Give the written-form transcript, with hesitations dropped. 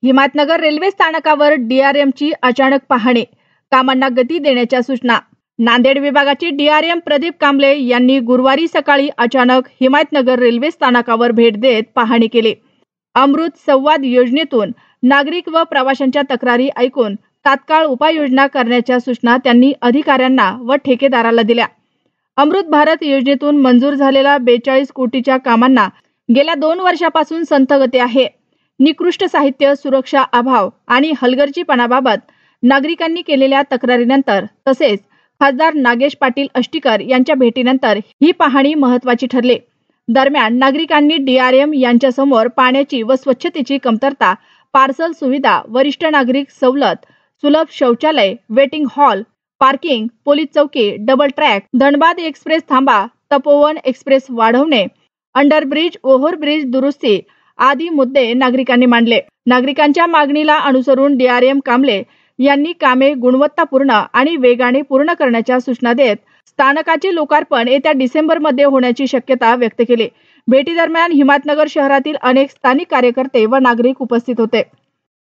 Himayatnagar railway स्थानकावर डीआरएमची अचानक पाहणी, कामांना गती देण्याच्या सूचना। नांदेड विभागाचे डीआरएम प्रदीप कांबळे यांनी गुरुवारी सकाळी अचानक हिमायतनगर रेल्वे स्थानकावर भेट देत पाहणी केली। अमृत संवाद योजनेतून नागरिक व प्रवाशांच्या तक्रारी ऐकून तात्काळ उपाययोजना करण्याच्या सूचना त्यांनी अधिकाऱ्यांना व ठेकेदाराला दिल्या। अमृत भारत योजनेतून मंजूर झालेल्या 42 कोटीच्या कामांना गेल्या 2 वर्षापासून संथ गती आहे। निकृष्ट साहित्य, सुरक्षा अभाव आणि हलगर्जीपणाबाबत नागरिकांनी केलेल्या तक्रारीनंतर तसेच खासदार नागेश पाटील अष्टीकर यांच्या भेटीनंतर ही पाहणी महत्त्वाची ठरली। दरम्यान नागरिकांनी डीआरएम यांच्या समोर पाण्याची व स्वच्छतेची कमतरता, पार्सल सुविधा, वरिष्ठ नागरिक सवलत, सुलभ शौचालय, वेटिंग हॉल, पार्किंग, पोलीस चौकी, डबल ट्रॅक, धनबाद एक्सप्रेस थांबा, तपोवन एक्सप्रेस वाढवणे, अंडरब्रिज, ओव्हरब्रिज दुरुस्ती आदी मुद्दे नागरिकांनी मांडले। नागरिकांच्या मागणीला अनुसरून डीआरएम कांबळे यांनी कामे गुणवत्तापूर्ण आणि वेगाने पूर्ण करण्याच्या सूचना देत स्थानकाचे लोकार्पण येत्या डिसेंबरमध्ये होण्याची शक्यता व्यक्त केली। भेटीदरम्यान हिमायतनगर शहरातील अनेक स्थानिक कार्यकर्ते व नागरिक उपस्थित होते।